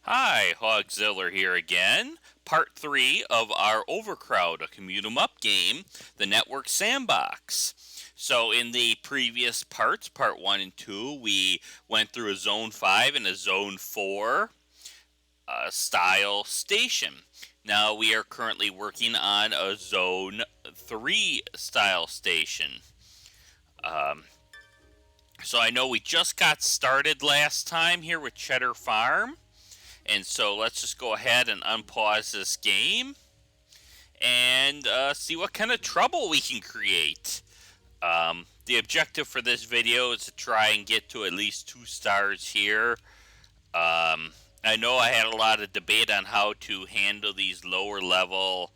Hi, Hogziller here again. Part 3 of our Overcrowd, a Commute Em Up game, the network Sandbox. So in the previous parts, part 1 and 2, we went through a Zone 5 and a Zone 4 style station. Now we are currently working on a Zone 3 style station. So I know we just got started last time here with Cheddar Farm. And so let's just go ahead and unpause this game and see what kind of trouble we can create. The objective for this video is to try and get to at least 2 stars here. I know I had a lot of debate on how to handle these lower level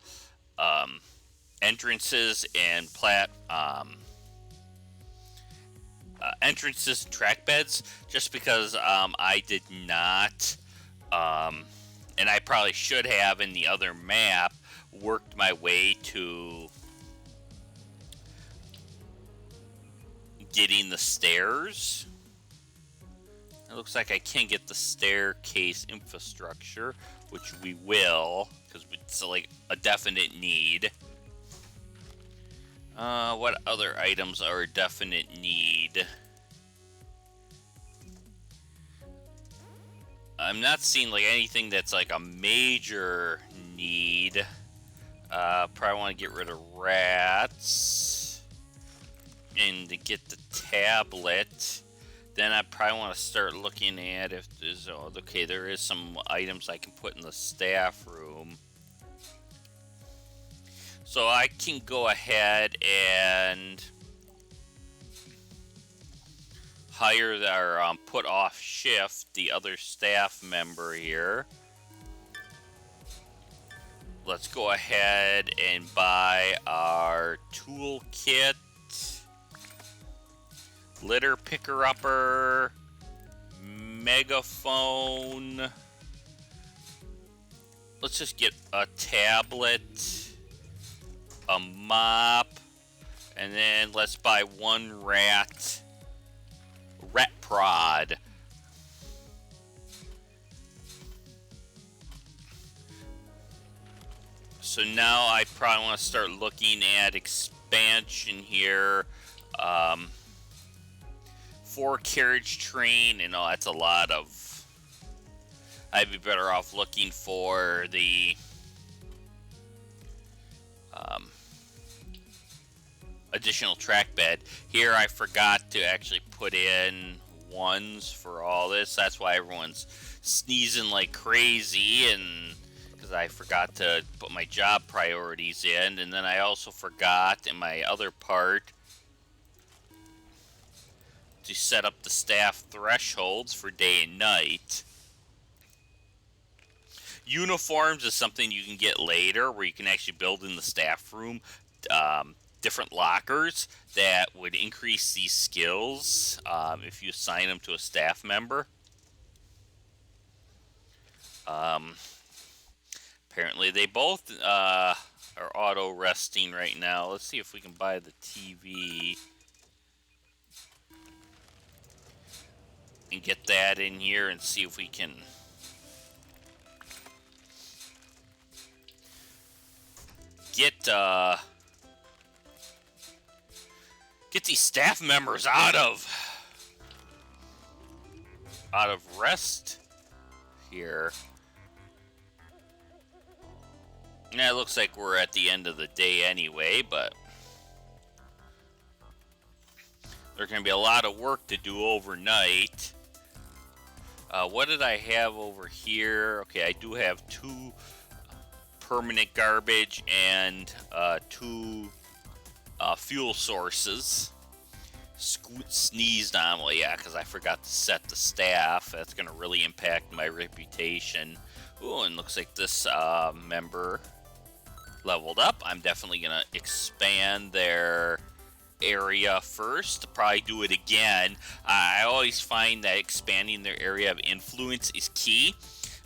entrances and entrances and track beds, just because I did not, and I probably should have in the other map, worked my way to getting the stairs. It looks like I can get the staircase infrastructure, which we will, because it's like a definite need. What other items are a definite need? I'm not seeing like anything that's like a major need. Probably want to get rid of rats. And to get the tablet, then I probably want to start looking at if there's, okay, there is some items I can put in the staff room. So I can go ahead and hire or put off shift the other staff member here. Let's go ahead and buy our toolkit, litter picker upper, megaphone. Let's just get a tablet, a mop, and then let's buy one rat prod. So now I probably want to start looking at expansion here. 4 carriage train, and that's a lot of. I'd be better off looking for the additional track bed. Here I forgot to actually put in ones for all this. That's why everyone's sneezing like crazy, and because I forgot to put my job priorities in. And then I also forgot in my other part to set up the staff thresholds for day and night. Uniforms is something you can get later, where you can actually build in the staff room different lockers that would increase these skills if you assign them to a staff member. Apparently they both are auto resting right now. Let's see if we can buy the TV and get that in here and see if we can get these staff members out of rest here. Now it looks like we're at the end of the day anyway, but there's going to be a lot of work to do overnight. What did I have over here? Okay, I do have 2 permanent garbage and 2 fuel sources. Scoot sneezed on, well, yeah, because I forgot to set the staff. That's going to really impact my reputation. Ooh, and looks like this member leveled up. I'm definitely going to expand their area first. Probably do it again. I always find that expanding their area of influence is key.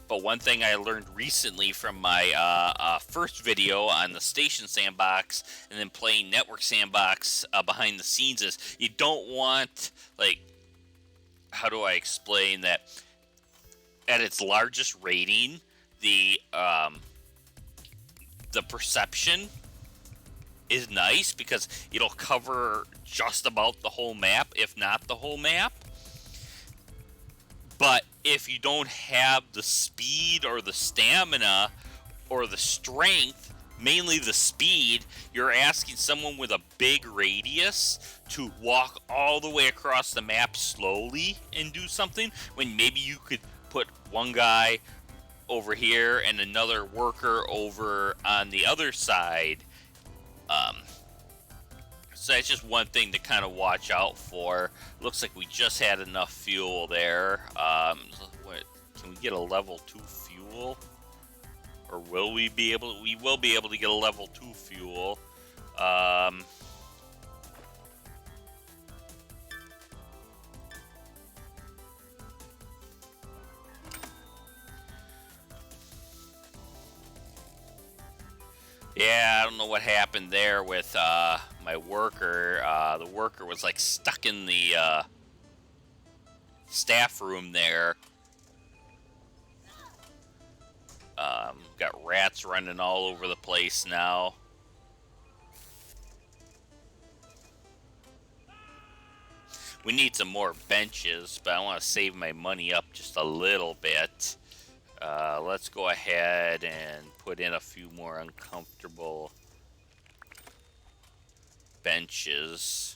But one thing I learned recently from my first video on the station sandbox and then playing network sandbox behind the scenes is you don't want, like, how do I explain that? at its largest rating, the perception is nice because it'll cover just about the whole map, if not the whole map. But if you don't have the speed or the stamina or the strength, mainly the speed, you're asking someone with a big radius to walk all the way across the map slowly and do something, when maybe you could put one guy over here and another worker over on the other side. So that's just one thing to kind of watch out for. Looks like we just had enough fuel there. What, can we get a level 2 fuel? Or will we be able to? We will be able to get a level 2 fuel. Yeah, I don't know what happened there with my worker. The worker was like stuck in the staff room there. Got rats running all over the place now. We need some more benches, but I want to save my money up just a little bit. Let's go ahead and put in a few more uncomfortable benches.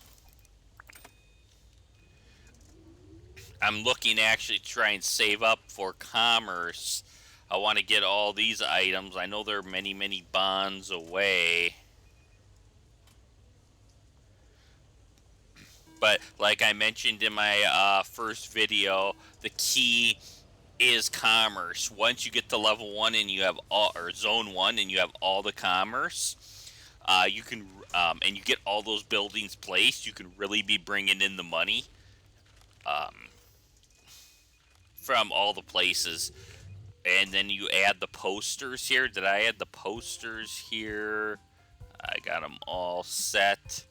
I'm looking to actually try and save up for commerce. I want to get all these items. I know they're many, many bonds away. But like I mentioned in my first video, the key is commerce. Once you get to level 1 and you have all, or zone 1 and you have all the commerce, you can, and you get all those buildings placed, you can really be bringing in the money from all the places. And then you add the posters here. Did I add the posters here? I got them all set.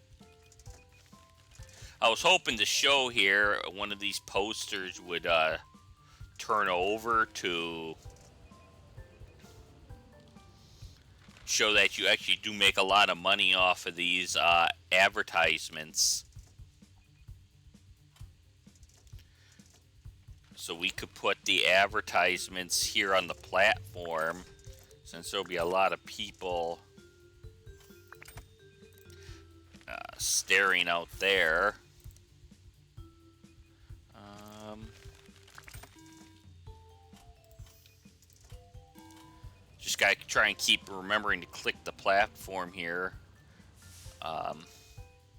I was hoping to show here one of these posters would turn over to show that you actually do make a lot of money off of these advertisements. So we could put the advertisements here on the platform, since there'll be a lot of people staring out there. Just gotta try and keep remembering to click the platform here.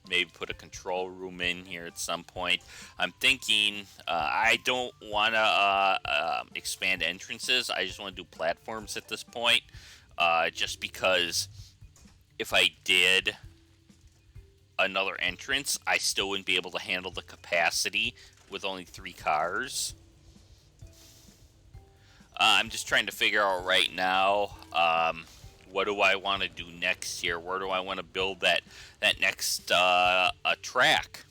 Maybe put a control room in here at some point. I'm thinking I don't want to expand entrances. I just want to do platforms at this point. Just because if I did another entrance, I still wouldn't be able to handle the capacity with only 3 cars. I'm just trying to figure out right now, what do I want to do next here? Where do I want to build that next track?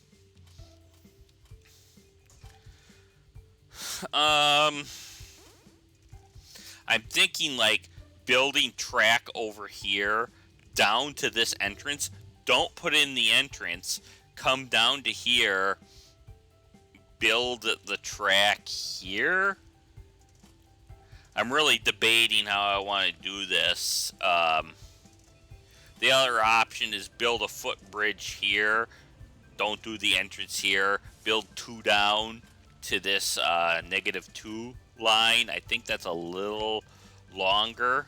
I'm thinking like building track over here down to this entrance. Don't put in the entrance. Come down to here. Build the track here. I'm really debating how I want to do this. The other option is build a footbridge here. Don't do the entrance here. Build 2 down to this -2 line. I think that's a little longer.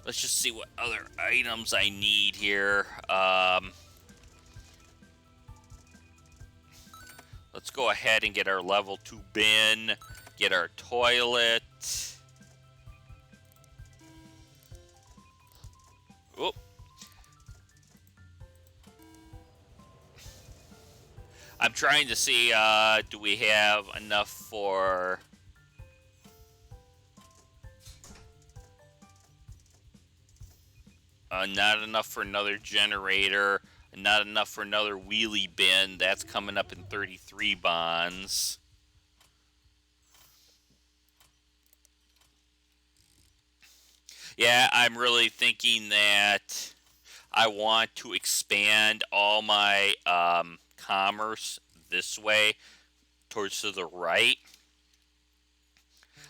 Let's just see what other items I need here. Let's go ahead and get our level 2 bin, get our toilet. Oh. I'm trying to see, do we have enough for... not enough for another generator. Not enough for another wheelie bin. That's coming up in 33 bonds. Yeah, I'm really thinking that I want to expand all my commerce this way towards to the right.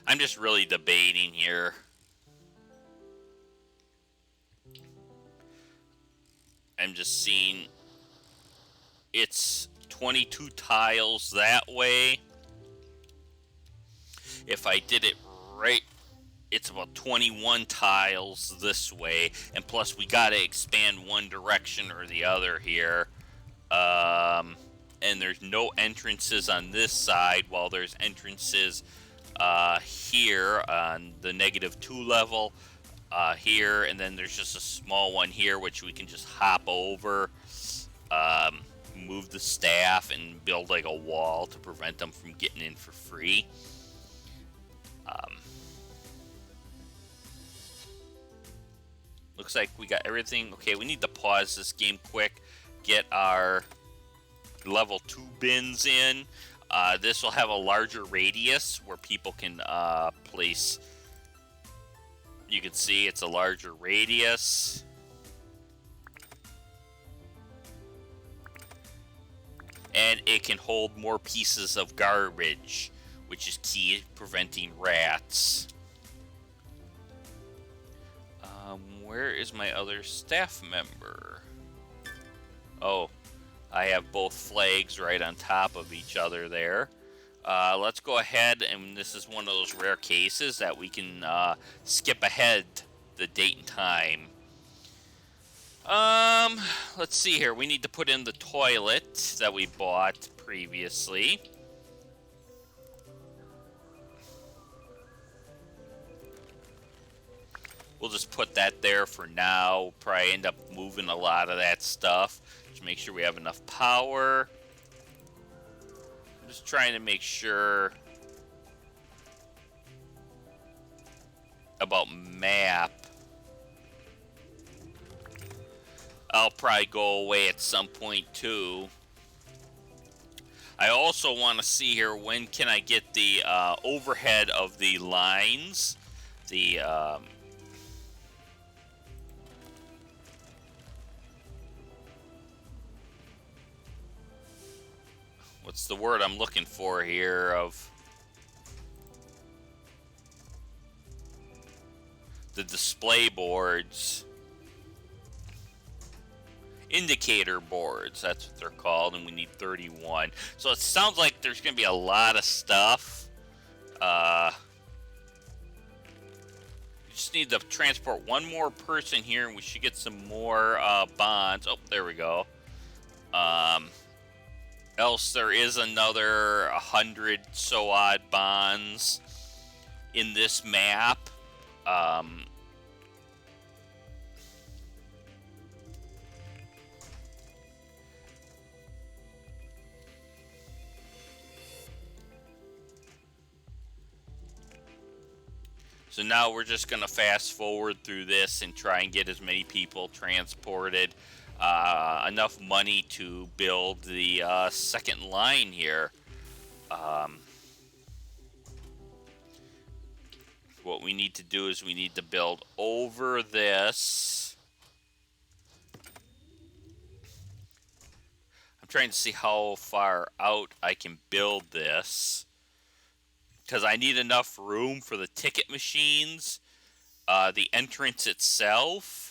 I'm just really debating here. I'm just seeing it's 22 tiles that way. If I did it right, it's about 21 tiles this way, and plus we gotta expand one direction or the other here. Um, and there's no entrances on this side, while there's entrances here on the -2 level here, and then there's just a small one here which we can just hop over, um, move the staff, and build like a wall to prevent them from getting in for free. Um, looks like we got everything. Okay, we need to pause this game quick, get our level 2 bins in. This will have a larger radius where people can place. You can see it's a larger radius. And it can hold more pieces of garbage, which is key to preventing rats. Where is my other staff member? Oh, I have both flags right on top of each other there. Let's go ahead, and this is one of those rare cases that we can skip ahead the date and time. Let's see here. We need to put in the toilet that we bought previously. We'll just put that there for now. We'll probably end up moving a lot of that stuff. Just make sure we have enough power. I'm just trying to make sure about map. I'll probably go away at some point too. I also want to see here, when can I get the overhead of the lines? The what's the word I'm looking for here, of the display boards. Indicator boards, that's what they're called, and we need 31. So it sounds like there's going to be a lot of stuff. We just need to transport one more person here, and we should get some more bonds. Oh, there we go. Else there is another 100 so odd bonds in this map. So now we're just going to fast forward through this and try and get as many people transported. Enough money to build the second line here. What we need to do is we need to build over this. I'm trying to see how far out I can build this, because I need enough room for the ticket machines, the entrance itself,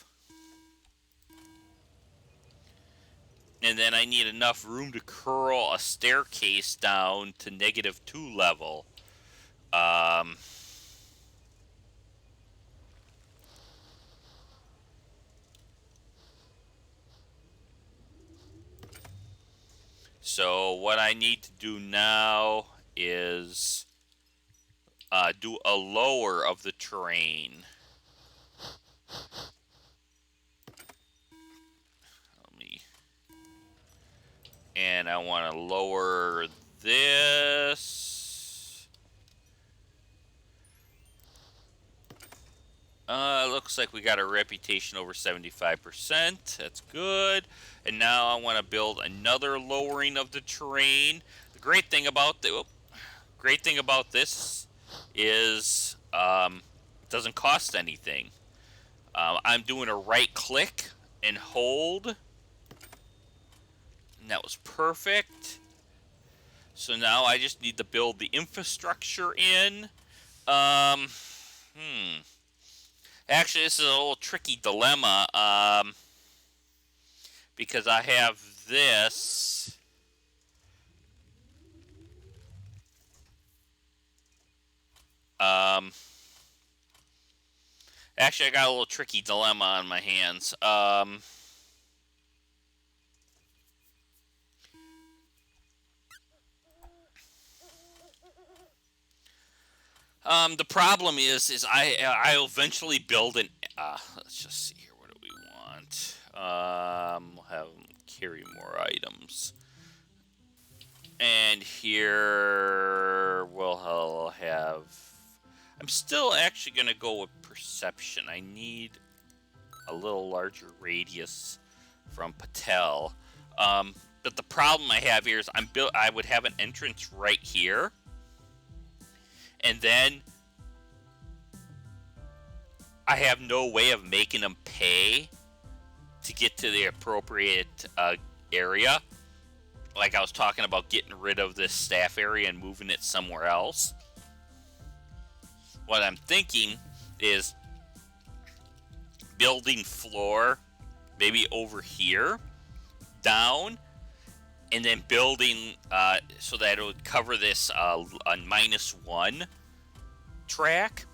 and then I need enough room to curl a staircase down to -2 level. So what I need to do now is do a lower of the terrain. And I want to lower this. Looks like we got a reputation over 75%. That's good. And now I want to build another lowering of the terrain. The great thing about this is it doesn't cost anything. I'm doing a right click and hold, and that was perfect. So now I just need to build the infrastructure in. Um, Actually, this is a little tricky dilemma, because I have this. Um, Actually, I got a little tricky dilemma on my hands. The problem is I'll eventually build an. Let's just see here. What do we want? We'll have them carry more items, and here we'll have. I'm still actually gonna go with perception. I need a little larger radius from Patel. But the problem I have here is I would have an entrance right here, and then I have no way of making them pay to get to the appropriate area. Like I was talking about getting rid of this staff area and moving it somewhere else. What I'm thinking is building floor maybe over here, down, and then building so that it would cover this on -1 track.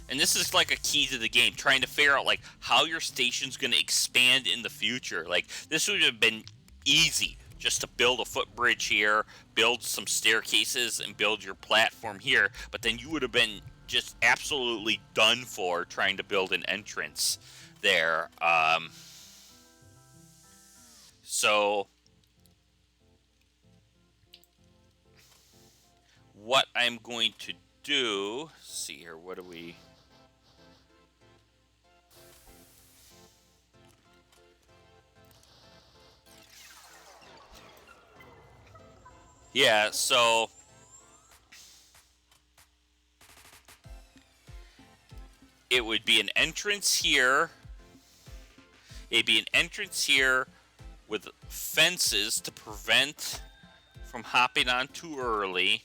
And this is like a key to the game, trying to figure out like how your station's going to expand in the future. Like this would have been easy just to build a footbridge here, build some staircases, and build your platform here. But then you would have been just absolutely done for trying to build an entrance there. So what I'm going to do, see here, what do we... Yeah, so it would be an entrance here. It'd be an entrance here with fences to prevent from hopping on too early.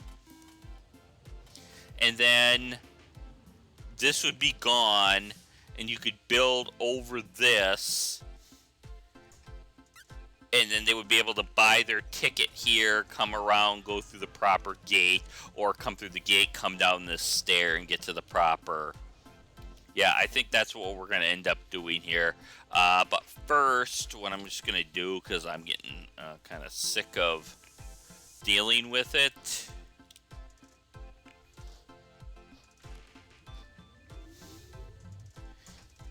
And then this would be gone, and you could build over this. And then they would be able to buy their ticket here, come around, go through the proper gate, or come through the gate, come down this stair, and get to the proper... Yeah, I think that's what we're going to end up doing here. But first, what I'm just going to do, because I'm getting kind of sick of dealing with it,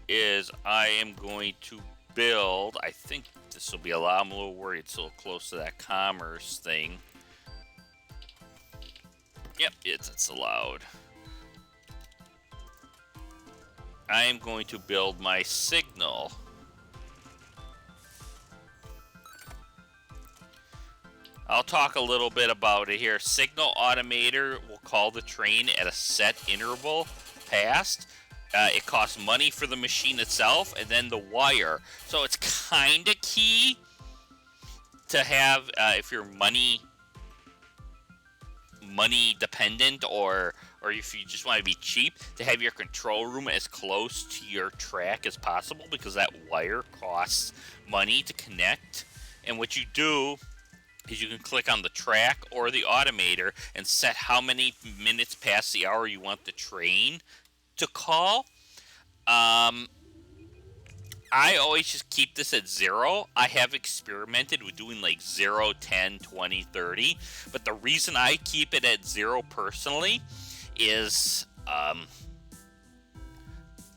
is I am going to build... I think this will be allowed. I'm a little worried it's a little close to that commerce thing. Yep, it's allowed. I am going to build my signal. I'll talk a little bit about it here. Signal automator will call the train at a set interval passed. It costs money for the machine itself and then the wire. So it's kind of key to have, if you're money dependent, or if you just want to be cheap, to have your control room as close to your track as possible, because that wire costs money to connect. And what you do is you can click on the track or the automator and set how many minutes past the hour you want the train to call. I always just keep this at 0. I have experimented with doing like 0, 10, 20, 30. But the reason I keep it at 0 personally is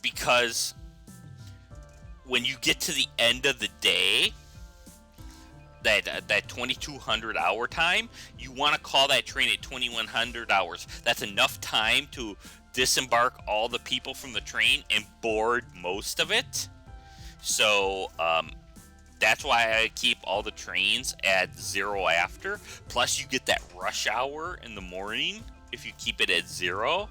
because when you get to the end of the day, that 2200 hour time, you want to call that train at 2100 hours. That's enough time to disembark all the people from the train and board most of it. So that's why I keep all the trains at 0 after. Plus you get that rush hour in the morning if you keep it at 0.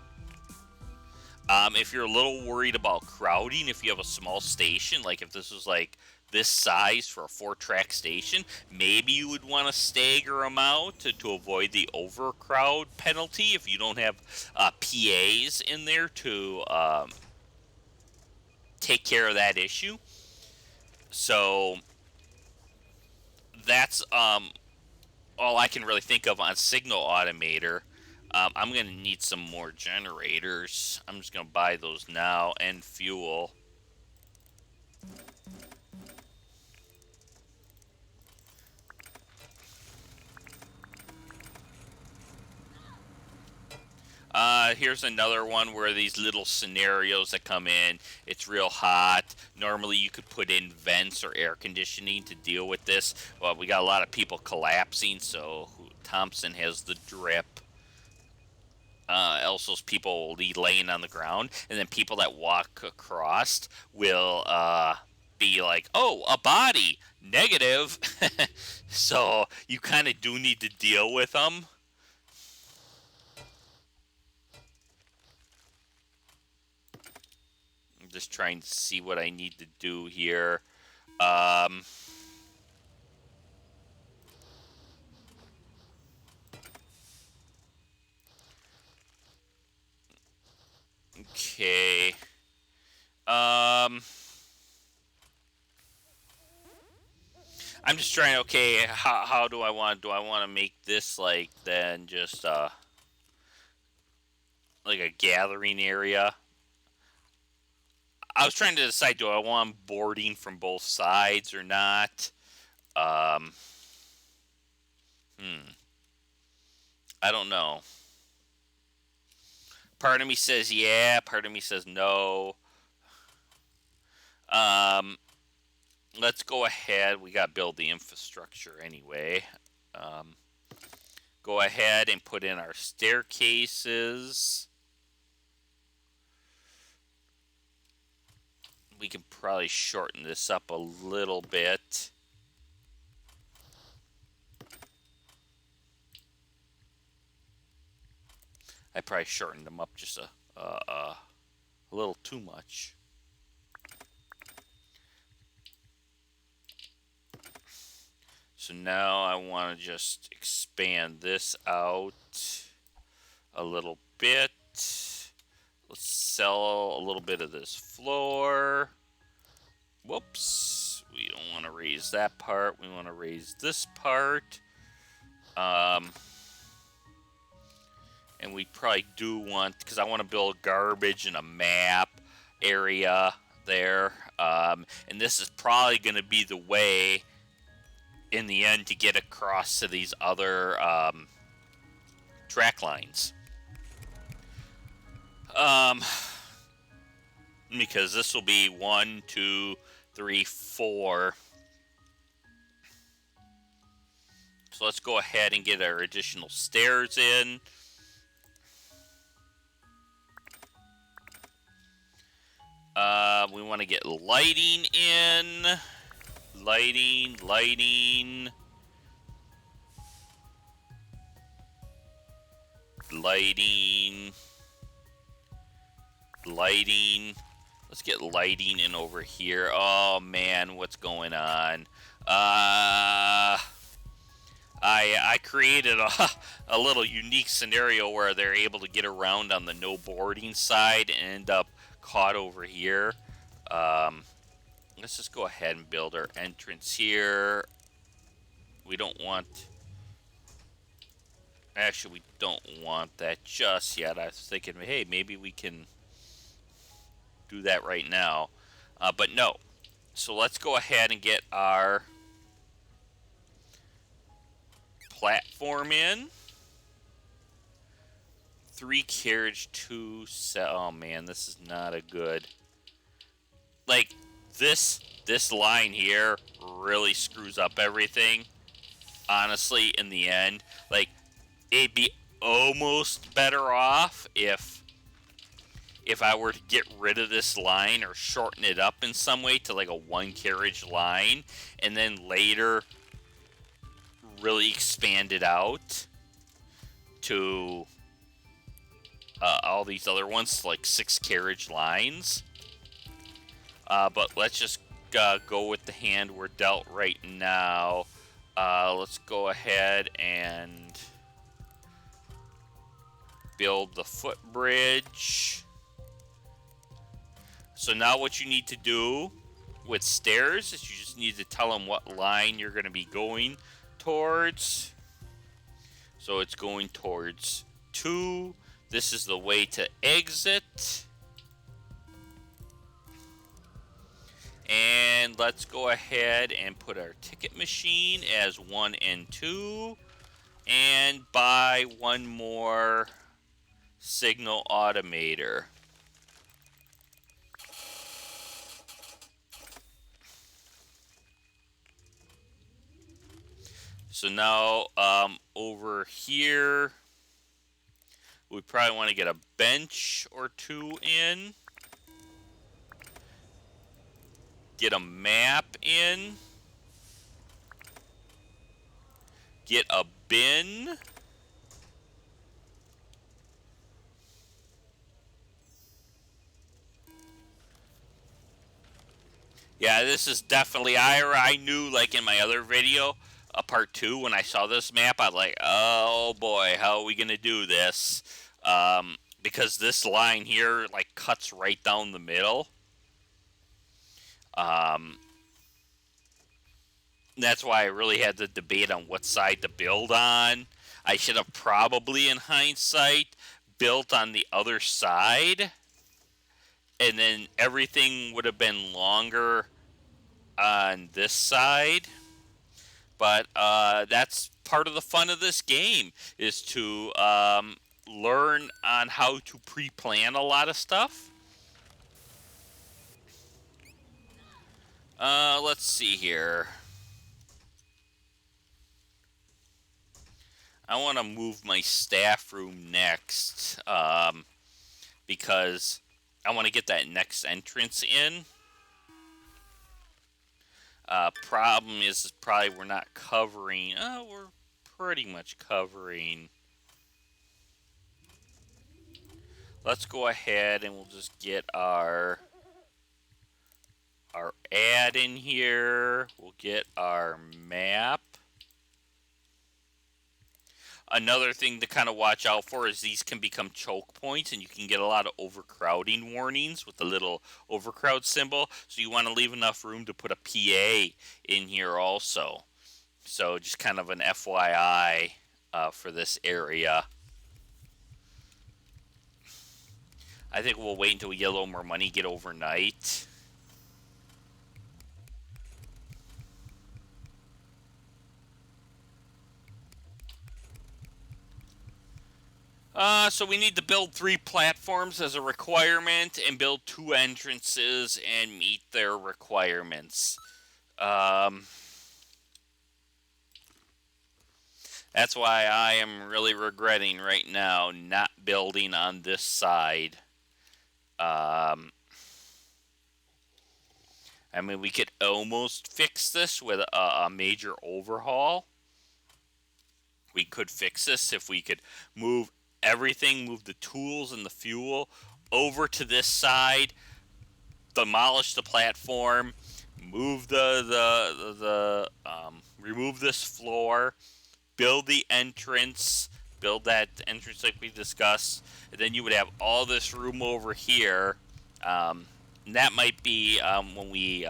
If you're a little worried about crowding, if you have a small station, like if this was like this size for a 4-track station, maybe you would want to stagger them out to avoid the overcrowd penalty if you don't have PAs in there to take care of that issue. So that's all I can really think of on Signal Automator. I'm going to need some more generators. I'm just going to buy those now and fuel. Here's another one where these little scenarios that come in. It's real hot. Normally you could put in vents or air conditioning to deal with this. Well, we got a lot of people collapsing, so Thompson has the drip. Else those people will be laying on the ground, and then people that walk across will be like, oh, a body, negative. So you kind of do need to deal with them. I'm just trying to see what I need to do here. Um, okay. Um, I'm just trying. Okay, how do I want? Do I want to make this like then just like a gathering area? I was trying to decide: do I want boarding from both sides or not? Um, hmm. I don't know. Part of me says yeah. Part of me says no. Um, let's go ahead. We got to build the infrastructure anyway. Um, go ahead and put in our staircases. We can probably shorten this up a little bit. I probably shortened them up just a little too much. So now I want to just expand this out a little bit. Let's sell a little bit of this floor. Whoops. We don't want to raise that part. We want to raise this part. And we probably do want, because I want to build garbage and a map area there. And this is probably going to be the way in the end to get across to these other track lines. Because this will be 1, 2, 3, 4. So let's go ahead and get our additional stairs in. We want to get lighting in. Lighting. Lighting. Let's get lighting in over here. Oh man, what's going on? I created a little unique scenario where they're able to get around on the no boarding side and end up caught over here. Let's just go ahead and build our entrance here. We don't want... Actually, we don't want that just yet. I was thinking, hey, maybe we can do that right now. But no. So let's go ahead and get our platform in. 3 carriage, 2 cell. Oh man, this is not a good... Like, this line here really screws up everything. Honestly, in the end. Like, it'd be almost better off if I were to get rid of this line or shorten it up in some way to like a 1 carriage line, and then later really expand it out to all these other ones, like 6 carriage lines. But let's just go with the hand we're dealt right now. Let's go ahead and build the footbridge. So now what you need to do with stairs is you just need to tell them what line you're going to be going towards. So it's going towards 2. This is the way to exit. And let's go ahead and put our ticket machine as 1 and 2. And buy one more signal automator. So now over here, we probably want to get a bench or 2 in. Get a map in. Get a bin. Yeah, this is definitely, I knew, like in my other video, part 2, when I saw this map, I was like, oh boy, how are we going to do this? Because this line here, like, cuts right down the middle. That's why I really had to debate on what side to build on. I should have probably, in hindsight, built on the other side. And then everything would have been longer on this side. But that's part of the fun of this game, is to learn on how to pre-plan a lot of stuff. Let's see here. I want to move my staff room next, because I want to get that next entrance in. Problem is probably we're not covering. We're pretty much covering. Let's go ahead and we'll just get our ad in here. We'll get our map. Another thing to kind of watch out for is these can become choke points, and you can get a lot of overcrowding warnings with the little overcrowd symbol. So you want to leave enough room to put a PA in here also. So just kind of an FYI for this area. I think we'll wait until we get a little more money, get overnight. So we need to build 3 platforms as a requirement and build 2 entrances and meet their requirements. That's why I am really regretting right now not building on this side. I mean, we could almost fix this with a major overhaul. We could fix this if we could move everything, move the tools and the fuel over to this side, demolish the platform, move remove this floor, build the entrance, build that entrance like we discussed, and then you would have all this room over here. And that might be when we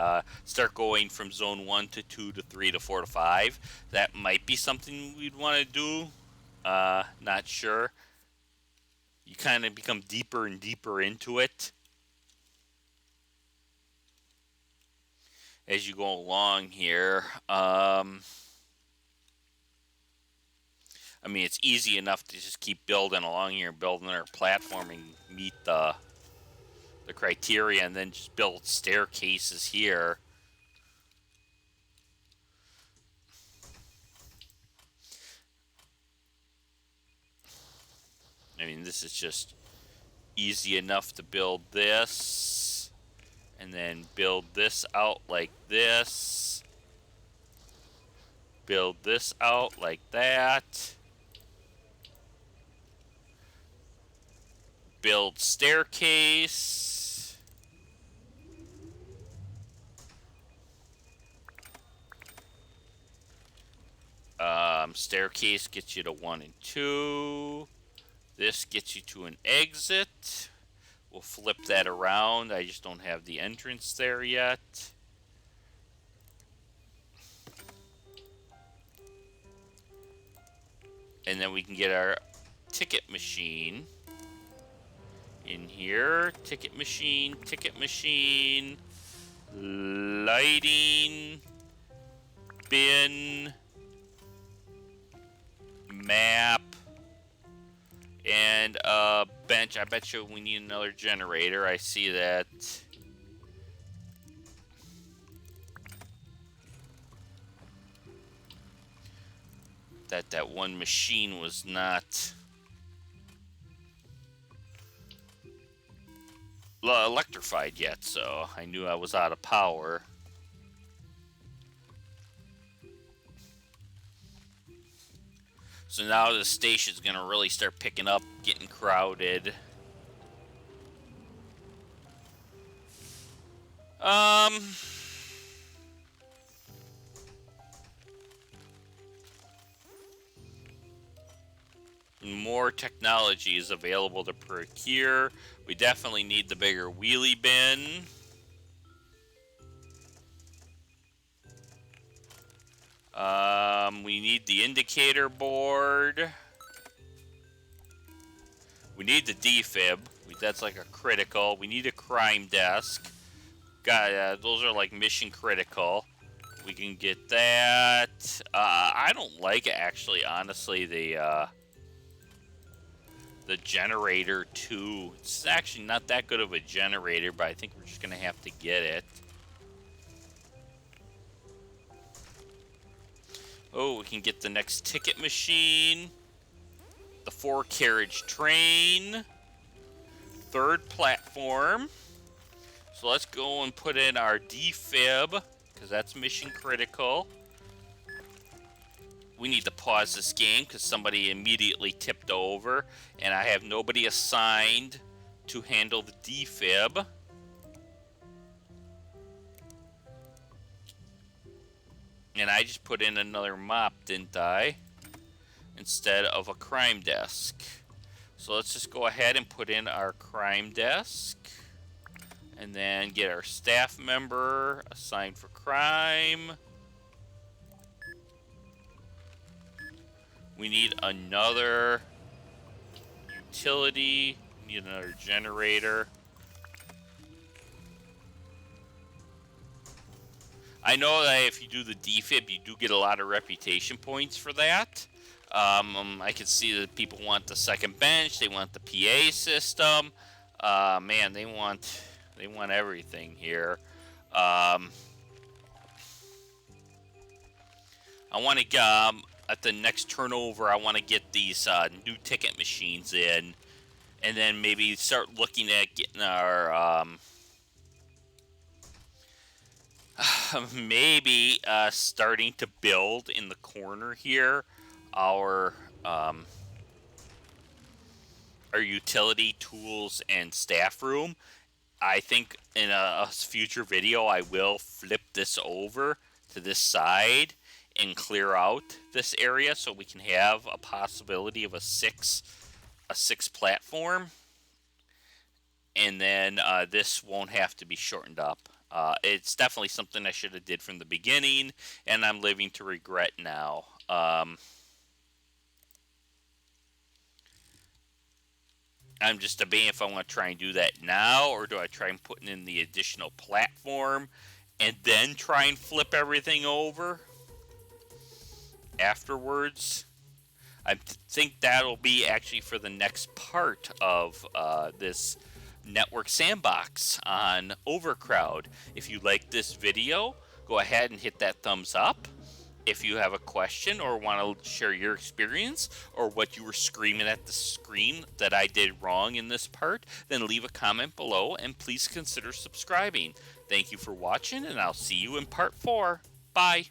start going from zone 1 to 2 to 3 to 4 to 5. That might be something we'd want to do. Not sure. You kind of become deeper and deeper into it as you go along here. I mean, it's easy enough to just keep building along here, building our platform and meet the criteria, and then just build staircases here. I mean, this is just easy enough to build this, and then build this out like this, build this out like that, build staircase. Staircase gets you to 1 and 2. This gets you to an exit. We'll flip that around. I just don't have the entrance there yet. And then we can get our ticket machine in here. Ticket machine, lighting, bin, map, and a bench. I bet you we need another generator. I see that. That one machine was not electrified yet, so I knew I was out of power. So now the station's gonna really start picking up, getting crowded. More technology is available to procure. We definitely need the bigger wheelie bin. We need the indicator board. We need the defib. That's like a critical. We need a crime desk. Those are like mission critical. We can get that. I don't like actually, honestly, the generator too. It's actually not that good of a generator, but I think we're just gonna have to get it. Oh, we can get the next ticket machine, the 4-carriage train, 3rd platform. So let's go and put in our defib, because that's mission critical. We need to pause this game because somebody immediately tipped over, and I have nobody assigned to handle the defib. And I just put in another mop, didn't I? Instead of a crime desk. So let's just go ahead and put in our crime desk. And then get our staff member assigned for crime. We need another utility. We need another generator. I know that if you do the defib, you do get a lot of reputation points for that. I can see that people want the second bench. They want the PA system. Man, they want everything here. I want to at the next turnover, I want to get these new ticket machines in, and then maybe start looking at getting our maybe starting to build in the corner here our utility tools and staff room. I think in a future video I will flip this over to this side and clear out this area so we can have a possibility of a six platform, and then this won't have to be shortened up. It's definitely something I should have did from the beginning, and I'm living to regret now. I'm just debating if I want to try and do that now, or do I try and put in the additional platform and then try and flip everything over afterwards. I think that'll be actually for the next part of this network sandbox on Overcrowd. If you like this video, go ahead and hit that thumbs up. If you have a question or want to share your experience or what you were screaming at the screen that I did wrong in this part, then leave a comment below and please consider subscribing. Thank you for watching, and I'll see you in part 4. Bye.